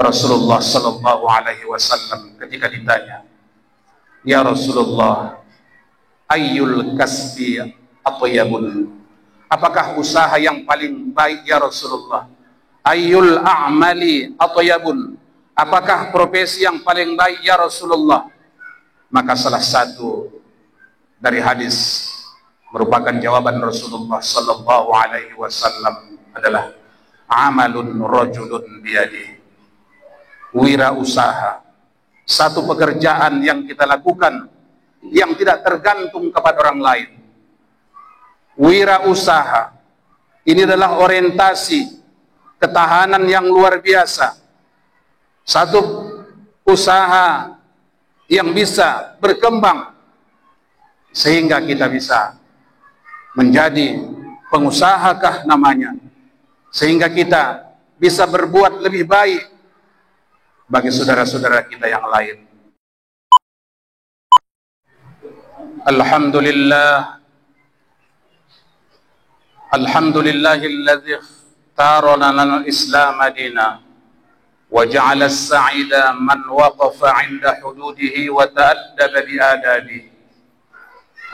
Rasulullah sallallahu alaihi wasallam ketika ditanya, "Ya Rasulullah, ayyul kasbi atyabun?" Apakah usaha yang paling baik ya Rasulullah? Ayyul a'mali atyabun? Apakah profesi yang paling baik ya Rasulullah? Maka salah satu dari hadis merupakan jawaban Rasulullah sallallahu alaihi wasallam adalah amalun rajulun biyadihi. Wirausaha, satu pekerjaan yang kita lakukan yang tidak tergantung kepada orang lain. Wirausaha ini adalah orientasi ketahanan yang luar biasa. Satu usaha yang bisa berkembang sehingga kita bisa menjadi pengusahakah namanya, sehingga kita bisa berbuat lebih baik bagi saudara-saudara kita yang lain. Alhamdulillahilladzi ikhtara lana al-Islam dina wa ja'ala as-sa'ida man waqafa 'inda hududihi wa ta'addaba bi adabihi.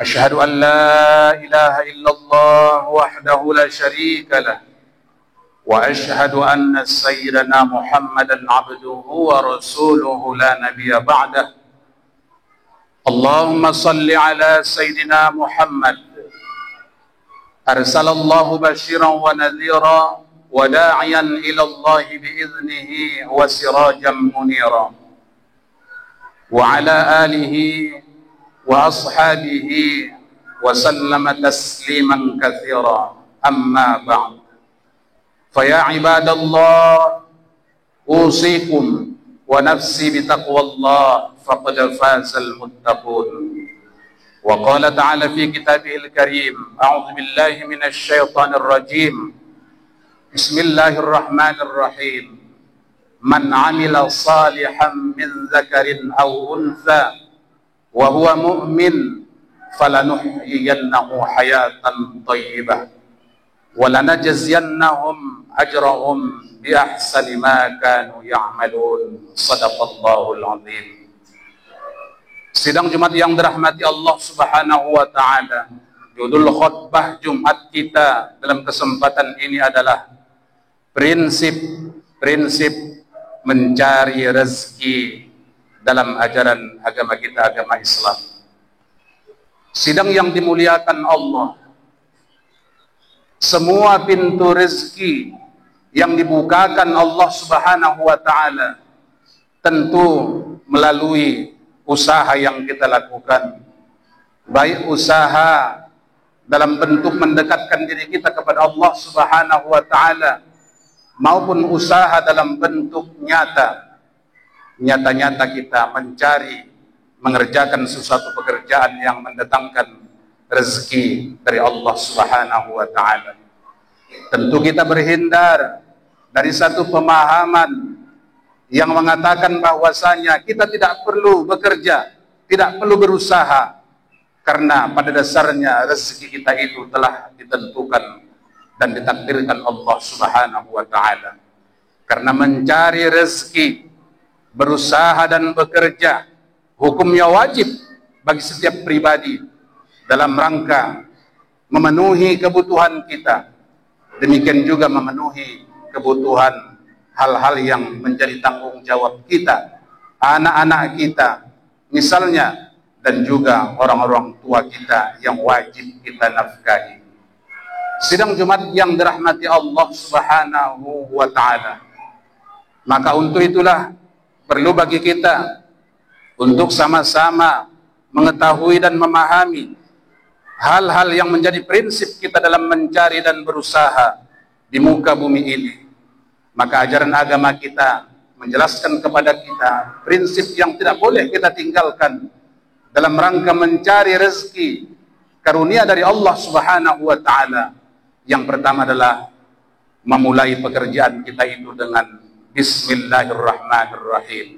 Asyhadu an la ilaha illallah wahdahu la syarika lah wa asyhadu anna sayyidana Muhammadan 'abduhu wa rasuluhu la nabiyya ba'dah. Allahumma salli ala sayyidina Muhammad arsalallahu basyiran wa nadhira wa da'iyan ila Allah bi'idhnihi wa sirajan munira wa ala alihi wa ashabihi wa sallama tasliman katsira. Amma ba'd, fa ya ibadallah usikum wa nafsi bitaqwallah faqad fazal muttaqun. Wa qala ta'ala fi kitabihil karim, a'udzu billahi minasy syaithanir rajim. Bismillahirrahmanirrahim. Man 'amila salihan min dzakarin aw untha wa huwa mu'min falanuhyiyannahu hayatan thayyibah wa lanajziyannahum ajrahum bi ahsani ma kanu ya'malun. Shadaqallahul 'azim. Sidang Jumat yang dirahmati Allah Subhanahu wa taala, judul khutbah Jumat kita dalam kesempatan ini adalah prinsip mencari rezeki dalam ajaran agama kita, agama Islam. Sidang yang dimuliakan Allah, semua pintu rezeki yang dibukakan Allah Subhanahu wa taala tentu melalui usaha yang kita lakukan, baik usaha dalam bentuk mendekatkan diri kita kepada Allah Subhanahu wa taala maupun usaha dalam bentuk nyata kita mencari, mengerjakan sesuatu pekerjaan yang mendatangkan rezeki dari Allah Subhanahu wa taala. Tentu kita berhindar dari satu pemahaman yang mengatakan bahwasanya kita tidak perlu bekerja, tidak perlu berusaha, karena pada dasarnya rezeki kita itu telah ditentukan dan ditakdirkan Allah Subhanahu wa taala. Karena mencari rezeki, berusaha dan bekerja hukumnya wajib bagi setiap pribadi dalam rangka memenuhi kebutuhan kita, demikian juga memenuhi kebutuhan hal-hal yang menjadi tanggung jawab kita, anak-anak kita misalnya, dan juga orang-orang tua kita yang wajib kita nafkahi. Sidang Jumat yang dirahmati Allah Subhanahu wa taala, maka untuk itulah perlu bagi kita untuk sama-sama mengetahui dan memahami hal-hal yang menjadi prinsip kita dalam mencari dan berusaha di muka bumi ini. Maka ajaran agama kita menjelaskan kepada kita prinsip yang tidak boleh kita tinggalkan dalam rangka mencari rezeki karunia dari Allah Subhanahu wa taala. Yang pertama adalah memulai pekerjaan kita itu dengan bismillahirrahmanirrahim.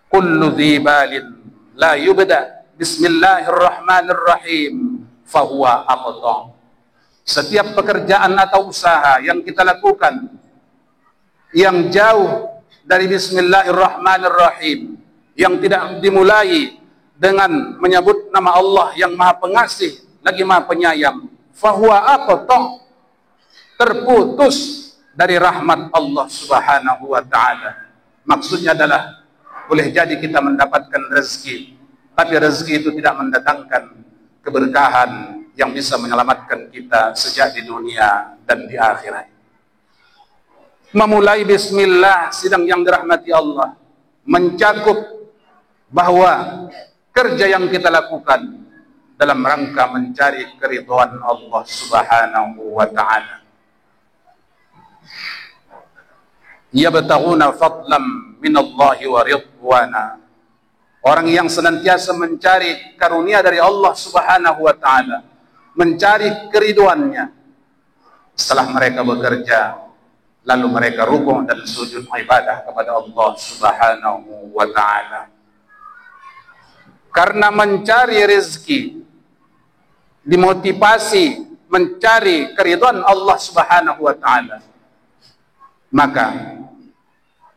Kullu dzibalin la yubda bismillahirrahmanirrahim fahuwa aqta. Setiap pekerjaan atau usaha yang kita lakukan yang jauh dari Bismillahirrahmanirrahim, yang tidak dimulai dengan menyebut nama Allah yang Maha Pengasih lagi Maha Penyayang, fahuwa aqta', terputus dari rahmat Allah Subhanahu wa taala. Maksudnya adalah boleh jadi kita mendapatkan rezeki, tapi rezeki itu tidak mendatangkan keberkahan yang bisa menyelamatkan kita sejak di dunia dan di akhirat. Memulai bismillah sidang yang dirahmati Allah mencakup bahwa kerja yang kita lakukan dalam rangka mencari keridhaan Allah Subhanahu wa taala. Yabtaghuna fadlan minallahi wa ridwana. Orang yang senantiasa mencari karunia dari Allah Subhanahu wa taala, mencari keridhaannya. Setelah mereka bekerja, lalu mereka rukuk dan sujud ibadah kepada Allah Subhanahu wa taala. Karena mencari rezeki, dimotivasi mencari keridhaan Allah Subhanahu wa taala, maka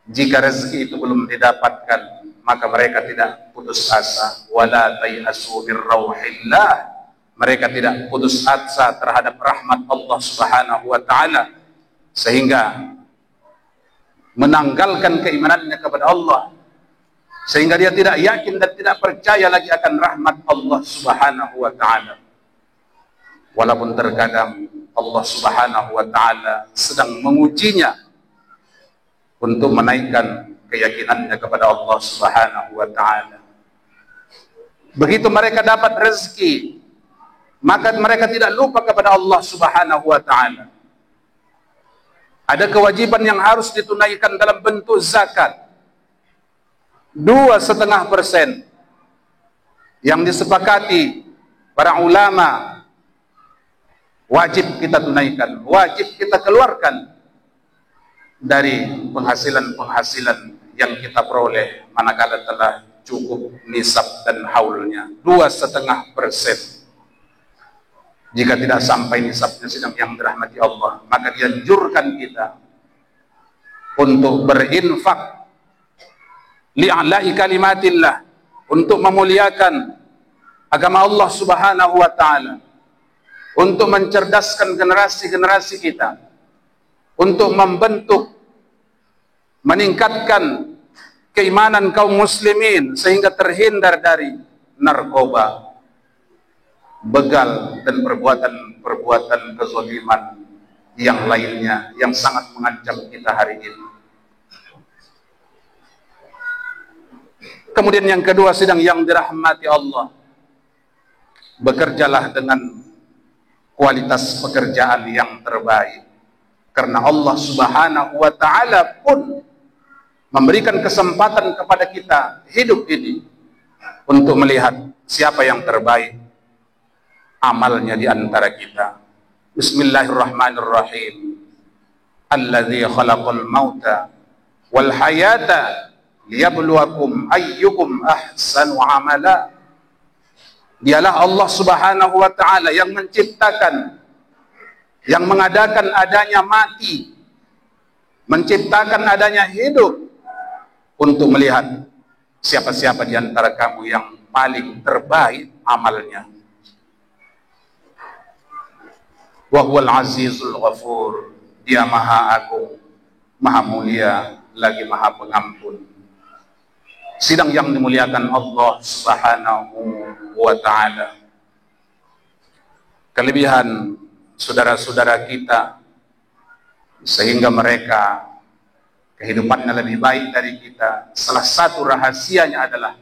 jika rezeki itu belum didapatkan, maka mereka tidak putus asa. Wala tayasu min rauhillah, mereka tidak putus asa terhadap rahmat Allah Subhanahu wa taala, sehingga menanggalkan keimanannya kepada Allah, sehingga dia tidak yakin dan tidak percaya lagi akan rahmat Allah Subhanahu wa taala. Walaupun terkadang Allah Subhanahu wa taala sedang mengujinya untuk menaikkan keyakinannya kepada Allah Subhanahu wa taala. Begitu mereka dapat rezeki, maka mereka tidak lupa kepada Allah Subhanahu wa taala. Ada kewajiban yang harus ditunaikan dalam bentuk zakat, 2,5% yang disepakati para ulama, wajib kita tunaikan, wajib kita keluarkan dari penghasilan-penghasilan yang kita peroleh manakala telah cukup nisab dan haulnya. 2,5%. Jika tidak sampai nisabnya sidang yang dirahmati Allah, maka dianjurkan kita untuk berinfak li'ala'i kalimatillah, untuk memuliakan agama Allah Subhanahu wa taala, untuk mencerdaskan generasi-generasi kita, untuk membentuk, meningkatkan keimanan kaum muslimin sehingga terhindar dari narkoba, begal, dan perbuatan-perbuatan kezaliman yang lainnya yang sangat mengancam kita hari ini. Kemudian yang kedua, sidang yang dirahmati Allah, bekerjalah dengan kualitas pekerjaan yang terbaik. Karena Allah Subhanahu wa taala pun memberikan kesempatan kepada kita hidup ini untuk melihat siapa yang terbaik amalnya di antara kita. Bismillahirrahmanirrahim. Alladzi khalaqal mauta wal hayata liyabluwakum ayyukum ahsanu amala. Dialah Allah Subhanahu wa taala yang menciptakan, yang mengadakan adanya mati, menciptakan adanya hidup, untuk melihat siapa-siapa di antara kamu yang paling terbaik amalnya. Wa huwal azizul ghafur. Dia maha agung, maha mulia, lagi maha pengampun. Sidang yang dimuliakan Allah Subhanahu wa ta'ala, kelebihan saudara-saudara kita sehingga mereka kehidupannya lebih baik dari kita, salah satu rahasianya adalah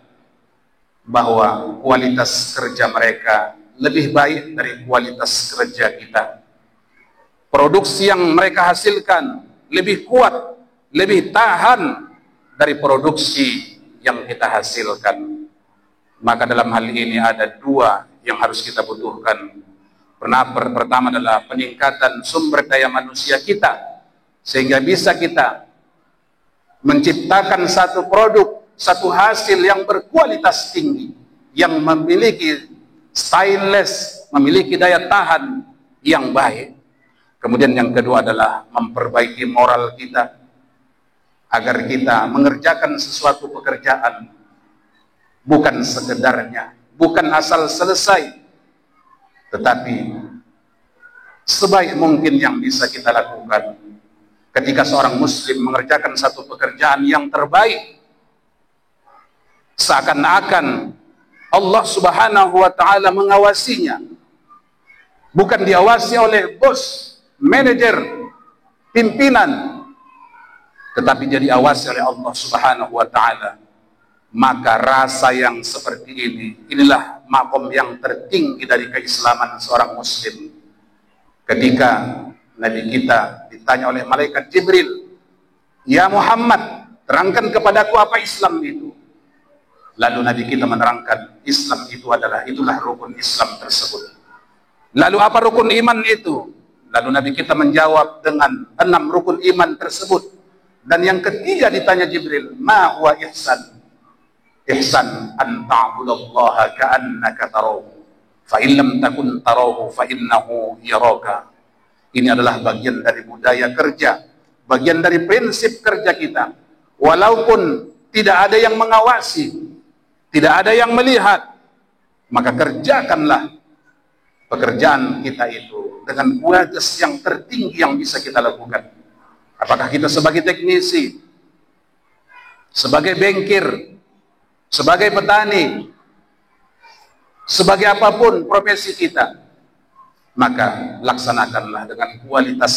bahwa kualitas kerja mereka lebih baik dari kualitas kerja kita. Produksi yang mereka hasilkan lebih kuat, lebih tahan dari produksi yang kita hasilkan. Maka dalam hal ini ada dua yang harus kita butuhkan. Pertama adalah peningkatan sumber daya manusia kita, sehingga bisa kita menciptakan satu produk, satu hasil yang berkualitas tinggi, yang memiliki stainless, memiliki daya tahan yang baik. Kemudian yang kedua adalah memperbaiki moral kita, agar kita mengerjakan sesuatu pekerjaan bukan sekedarnya, bukan asal selesai, tetapi sebaik mungkin yang bisa kita lakukan. Ketika seorang muslim mengerjakan satu pekerjaan yang terbaik, seakan-akan Allah Subhanahu wa ta'ala mengawasinya, bukan diawasi oleh bos, manajer, pimpinan, tetapi jadi awasi oleh Allah Subhanahu wa ta'ala. Maka rasa yang seperti ini, inilah makom yang tertinggi dari keislaman seorang muslim. Ketika Nabi kita ditanya oleh malaikat Jibril, "Ya Muhammad, terangkan kepadaku apa Islam itu?" Lalu Nabi kita menerangkan, Islam itu itulah rukun Islam tersebut. Lalu apa rukun iman itu? Lalu Nabi kita menjawab dengan 6 rukun iman tersebut. Dan yang ketiga ditanya Jibril, "Ma huwa ihsan?" Ihsan an ta'budallaha ka'annaka tarahu, fa in lam takun tarahu fa innahu yaraka. Ini adalah bagian dari budaya kerja, bagian dari prinsip kerja kita. Walaupun tidak ada yang mengawasi, tidak ada yang melihat, maka kerjakanlah pekerjaan kita itu dengan kualitas yang tertinggi yang bisa kita lakukan. Apakah kita sebagai teknisi, sebagai bengkir, sebagai petani, sebagai apapun profesi kita, maka laksanakanlah dengan kualitas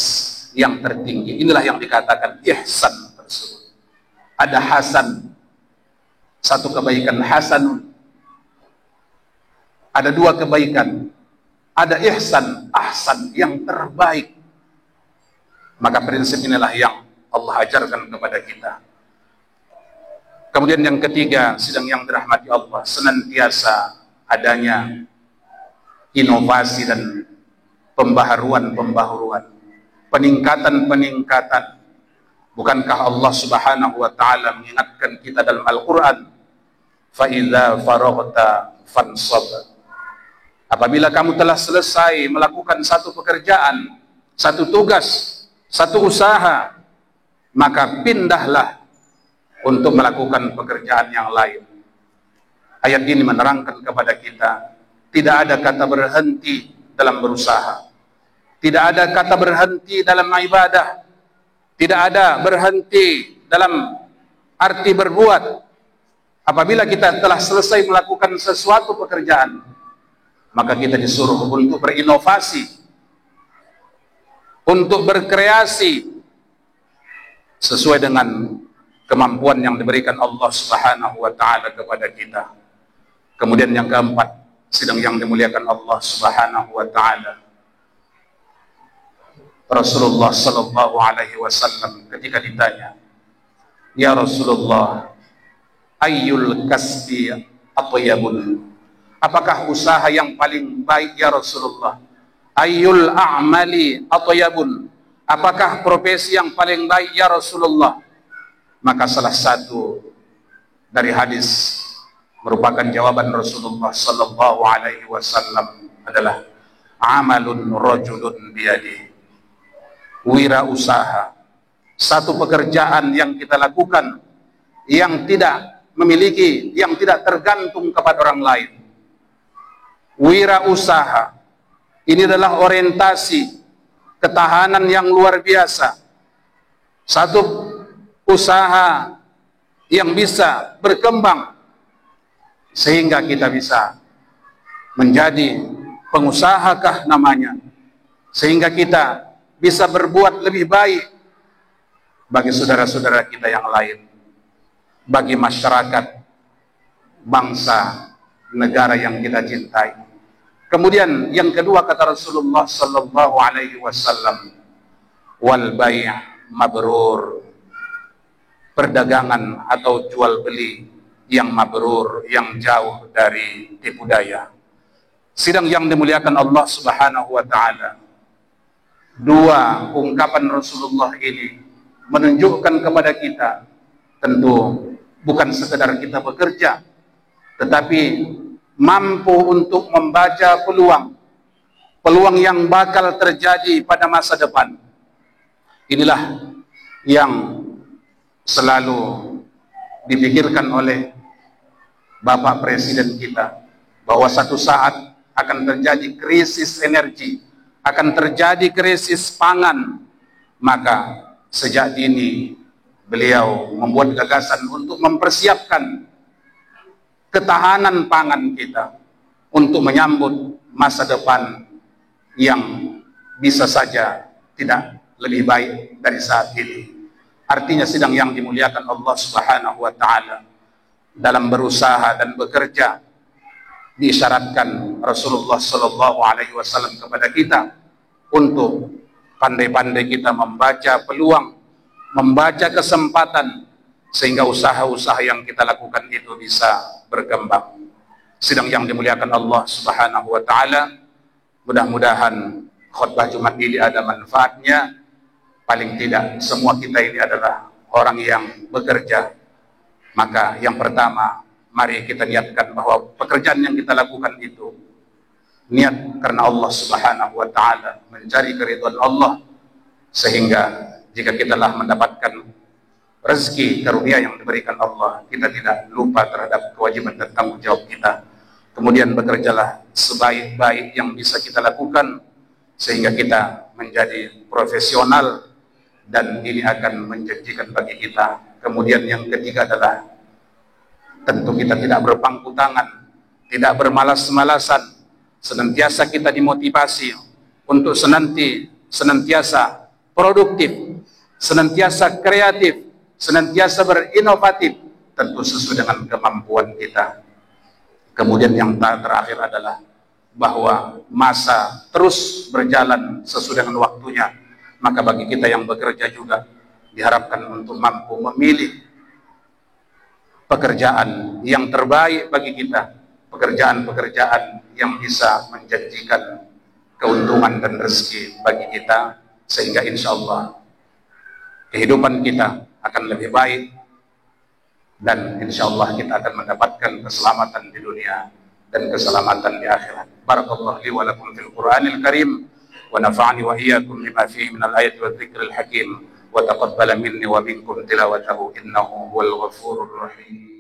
yang tertinggi. Inilah yang dikatakan ihsan tersebut. Ada hasan, satu kebaikan, hasanun. Ada 2 kebaikan. Ada ihsan, ahsan, yang terbaik. Maka prinsip inilah yang Allah ajarkan kepada kita. Kemudian yang ketiga, sidang yang dirahmati Allah, senantiasa adanya inovasi dan pembaharuan, peningkatan. Bukankah Allah Subhanahu wa ta'ala mengingatkan kita dalam Al-Quran, "Fa idza faraghta fansab." Apabila kamu telah selesai melakukan satu pekerjaan, satu tugas, satu usaha, maka pindahlah untuk melakukan pekerjaan yang lain. Ayat ini menerangkan kepada kita, tidak ada kata berhenti dalam berusaha, tidak ada kata berhenti dalam ibadah, tidak ada berhenti dalam arti berbuat. Apabila kita telah selesai melakukan sesuatu pekerjaan, maka kita disuruh untuk berinovasi, untuk berkreasi sesuai dengan kemampuan yang diberikan Allah Subhanahu wa ta'ala kepada kita. Kemudian yang keempat, sidang yang dimuliakan Allah Subhanahu wa ta'ala, Rasulullah sallallahu alaihi wasallam ketika ditanya, "Ya Rasulullah, ayyul kasbi atyabun?" Apakah usaha yang paling baik ya Rasulullah? Ayyul a'mali atyabun? Apakah profesi yang paling baik ya Rasulullah? Maka salah satu dari hadis merupakan jawaban Rasulullah sallallahu alaihi wasallam adalah amalun rajulun biyadihi. Wirausaha, satu pekerjaan yang kita lakukan yang tidak memiliki, yang tidak tergantung kepada orang lain. Wirausaha ini adalah orientasi ketahanan yang luar biasa. Satu usaha yang bisa berkembang sehingga kita bisa menjadi pengusahakah namanya, sehingga kita bisa berbuat lebih baik bagi saudara-saudara kita yang lain, bagi masyarakat, bangsa, negara yang kita cintai. Kemudian yang kedua kata Rasulullah sallallahu alaihi wasallam, wal bai' mabrur, perdagangan atau jual beli yang mabrur, yang jauh dari tipu daya. Sidang yang dimuliakan Allah Subhanahu wa ta'ala, 2 ungkapan Rasulullah ini menunjukkan kepada kita, tentu bukan sekedar kita bekerja, tetapi mampu untuk membaca peluang yang bakal terjadi pada masa depan. Inilah yang selalu dipikirkan oleh Bapak Presiden kita, bahwa satu saat akan terjadi krisis energi, akan terjadi krisis pangan. Maka sejak dini beliau membuat gagasan untuk mempersiapkan ketahanan pangan kita untuk menyambut masa depan yang bisa saja tidak lebih baik dari saat ini. Artinya sidang yang dimuliakan Allah Subhanahu wa taala, dalam berusaha dan bekerja diisyaratkan Rasulullah sallallahu alaihi wasallam kepada kita untuk pandai-pandai kita membaca peluang, membaca kesempatan, sehingga usaha-usaha yang kita lakukan itu bisa berkembang. Sidang yang dimuliakan Allah Subhanahu wa taala, mudah-mudahan khutbah Jumat ini ada manfaatnya. Paling tidak semua kita ini adalah orang yang bekerja. Maka yang pertama, mari kita niatkan bahwa pekerjaan yang kita lakukan itu niat karena Allah Subhanahu wa taala, mencari keridhaan Allah, sehingga jika kita telah mendapatkan rezeki karunia yang diberikan Allah, kita tidak lupa terhadap kewajiban dan tanggung jawab kita. Kemudian bekerjalah sebaik-baik yang bisa kita lakukan sehingga kita menjadi profesional, dan ini akan menjanjikan bagi kita. Kemudian yang ketiga adalah tentu kita tidak berpangku tangan, tidak bermalas-malasan, senantiasa kita dimotivasi untuk senantiasa produktif, senantiasa kreatif, senantiasa berinovatif, tentu sesuai dengan kemampuan kita. Kemudian yang terakhir adalah bahwa masa terus berjalan sesuai dengan waktunya. Maka bagi kita yang bekerja juga diharapkan untuk mampu memilih pekerjaan yang terbaik bagi kita, pekerjaan-pekerjaan yang bisa menjanjikan keuntungan dan rezeki bagi kita, sehingga insya Allah kehidupan kita akan lebih baik, dan insya Allah kita akan mendapatkan keselamatan di dunia dan keselamatan di akhirat. Barakallahu li wa lakum fil Qur'anil Karim, wa nafa'ani wa iyyakum lima fihi minal ayati wa dzikril hakim, wa taqabbala minni wa minkum tilawatahu innahu huwal ghafurur rahim.